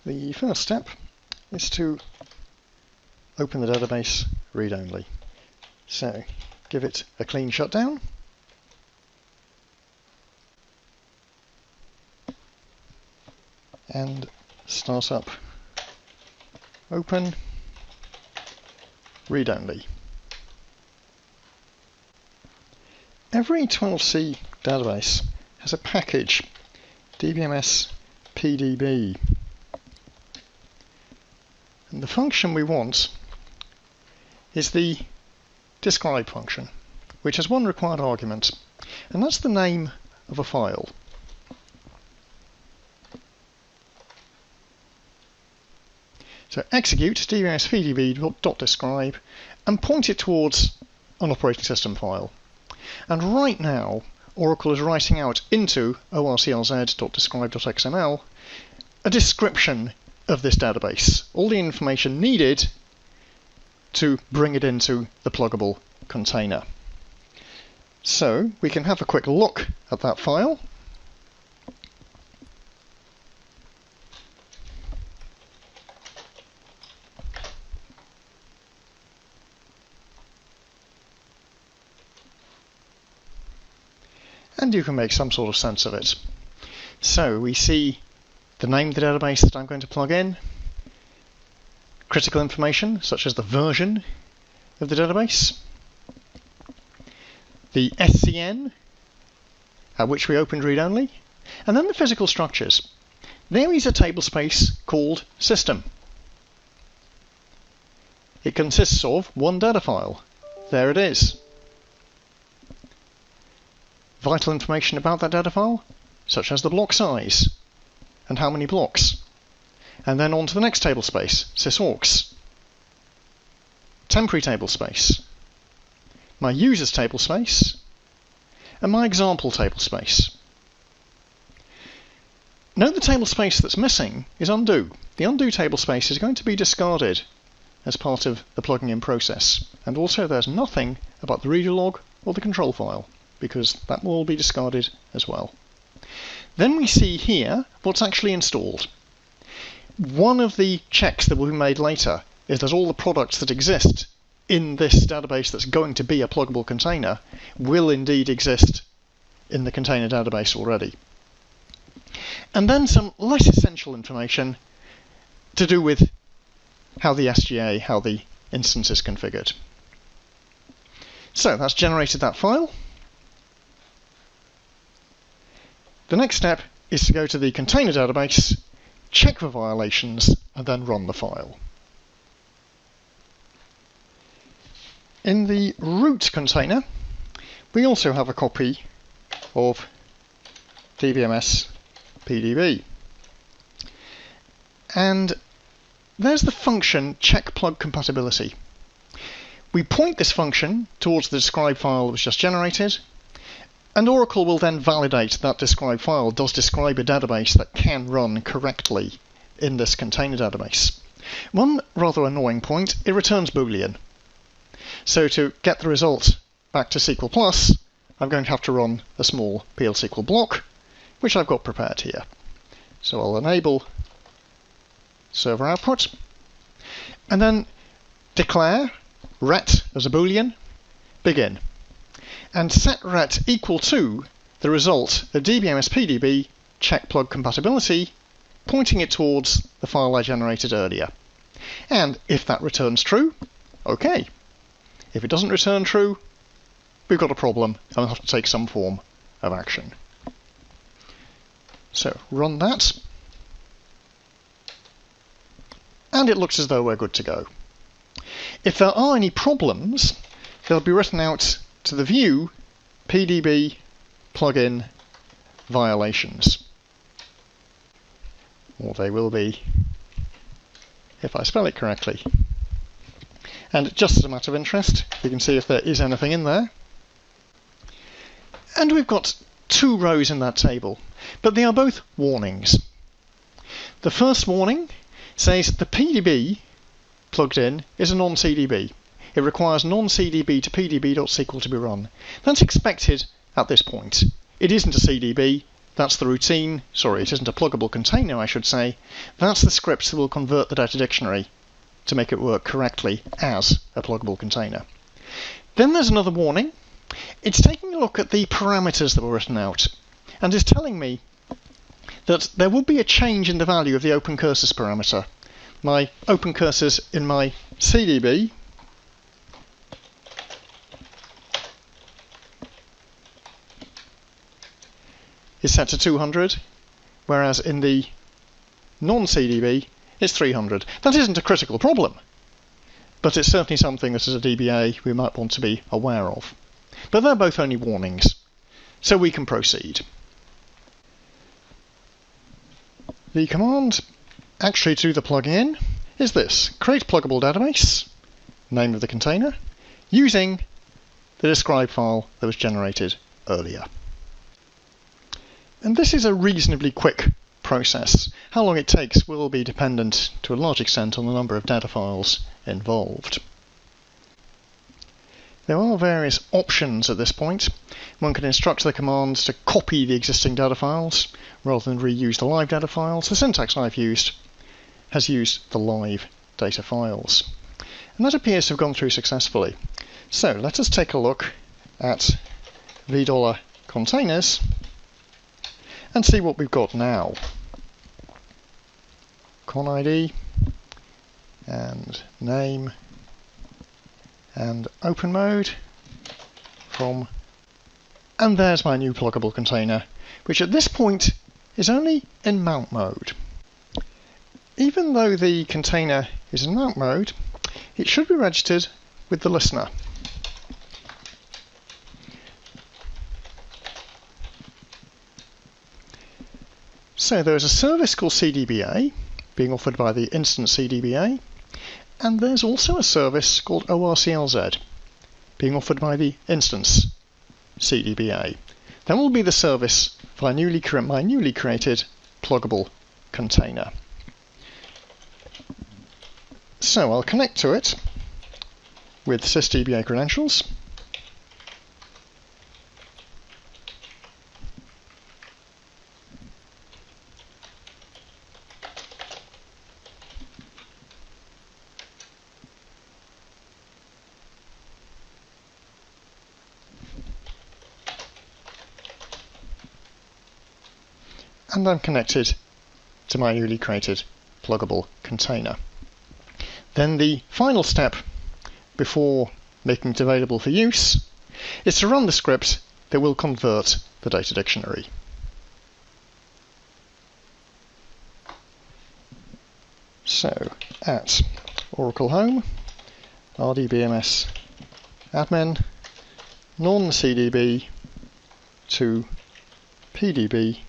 The first step is to open the database read-only. So give it a clean shutdown. And start up open read-only. Every 12C database has a package, DBMS PDB. And the function we want is the describe function, which has one required argument, and that's the name of a file. So execute DBMS PDB.describe and point it towards an operating system file. And right now, Oracle is writing out into orclz.describe.xml a description of this database, all the information needed to bring it into the Pluggable container. So we can have a quick look at that file. And you can make some sort of sense of it. So we see the name of the database that I'm going to plug in, critical information such as the version of the database, the SCN at which we opened read-only, and then the physical structures. There is a table space called system. It consists of one data file. There it is. Vital information about that data file, such as the block size and how many blocks. And then on to the next table space, sysorgs. Temporary table space. My users table space. And my example table space. Note the table space that's missing is undo. The undo table space is going to be discarded as part of the plugging in process. And also there's nothing about the reader log or the control file, because that will all be discarded as well. Then we see here what's actually installed. One of the checks that will be made later is that all the products that exist in this database that's going to be a pluggable container will indeed exist in the container database already. And then some less essential information to do with how the SGA, how the instance is configured. So that's generated that file. The next step is to go to the container database, check for violations, and then run the file. In the root container, we also have a copy of DBMS PDB. And there's the function check plug compatibility. We point this function towards the describe file that was just generated, and Oracle will then validate that describe file does describe a database that can run correctly in this container database. One rather annoying point, it returns Boolean. So to get the result back to SQL+, I'm going to have to run a small PL/SQL block, which I've got prepared here. So I'll enable server output, and then declare ret as a Boolean, begin. And set ret equal to the result of DBMS PDB check plug compatibility, pointing it towards the file I generated earlier. And if that returns true, OK. If it doesn't return true, we've got a problem and we'll have to take some form of action. So run that. And it looks as though we're good to go. If there are any problems, they'll be written out to the view PDB plugin violations. Or they will be, if I spell it correctly. And just as a matter of interest, you can see if there is anything in there. And we've got two rows in that table, but they are both warnings. The first warning says the PDB plugged in is a non-CDB. It requires non-CDB to PDB.SQL to be run. That's expected at this point. It isn't a CDB, that's the routine, sorry, it isn't a pluggable container, I should say, that's the script that will convert the data dictionary to make it work correctly as a pluggable container. Then there's another warning. It's taking a look at the parameters that were written out and is telling me that there will be a change in the value of the open cursors parameter. My open cursors in my CDB is set to 200, whereas in the non-CDB it's 300. That isn't a critical problem, but it's certainly something that as a DBA we might want to be aware of. But they're both only warnings, so we can proceed. The command actually to do the plugin is this: create pluggable database, name of the container, using the describe file that was generated earlier. And this is a reasonably quick process. How long it takes will be dependent to a large extent on the number of data files involved. There are various options at this point. One can instruct the commands to copy the existing data files rather than reuse the live data files. The syntax I've used has used the live data files. And that appears to have gone through successfully. So let us take a look at $containers and see what we've got now. Con ID and name and open mode from, and there's my new pluggable container, which at this point is only in mount mode. Even though the container is in mount mode, it should be registered with the listener. So there is a service called CDBA being offered by the instance CDBA, and there's also a service called ORCLZ being offered by the instance CDBA. That will be the service for my newly created pluggable container. So I'll connect to it with sysdba credentials. And I'm connected to my newly created pluggable container. Then the final step before making it available for use is to run the script that will convert the data dictionary. So at Oracle Home, rdbms admin, non-CDB to PDB.SQL.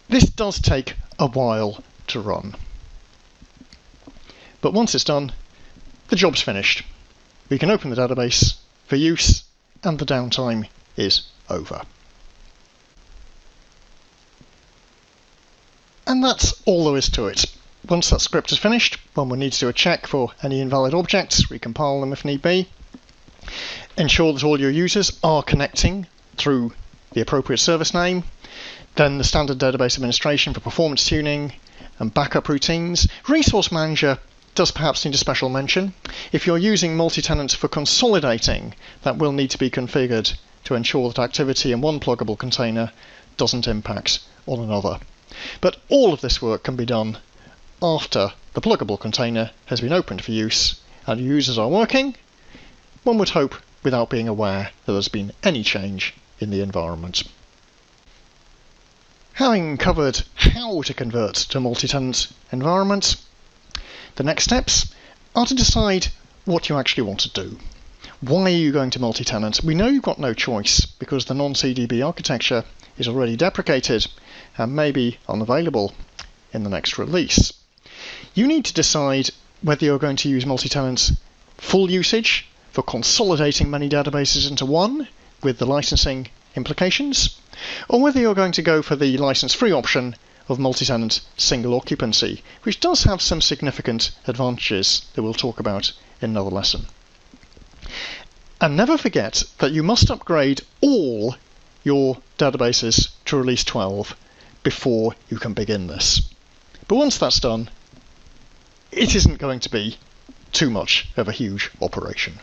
This does take a while to run, but once it's done, the job's finished. We can open the database for use and the downtime is over. And that's all there is to it. Once that script is finished, one will need to do a check for any invalid objects, recompile them if need be, ensure that all your users are connecting through the appropriate service name, then the standard database administration for performance tuning and backup routines. Resource Manager does perhaps need a special mention. If you're using multi-tenant for consolidating, that will need to be configured to ensure that activity in one pluggable container doesn't impact on another. But all of this work can be done after the pluggable container has been opened for use and users are working, one would hope without being aware that there's been any change in the environment. Having covered how to convert to a multi-tenant environment, the next steps are to decide what you actually want to do. Why are you going to multi-tenant? We know you've got no choice because the non-CDB architecture is already deprecated and may be unavailable in the next release. You need to decide whether you're going to use multi-tenant full usage for consolidating many databases into one with the licensing implications, or whether you're going to go for the license-free option of multi-tenant single occupancy, which does have some significant advantages that we'll talk about in another lesson. And never forget that you must upgrade all your databases to release 12 before you can begin this. But once that's done, it isn't going to be too much of a huge operation.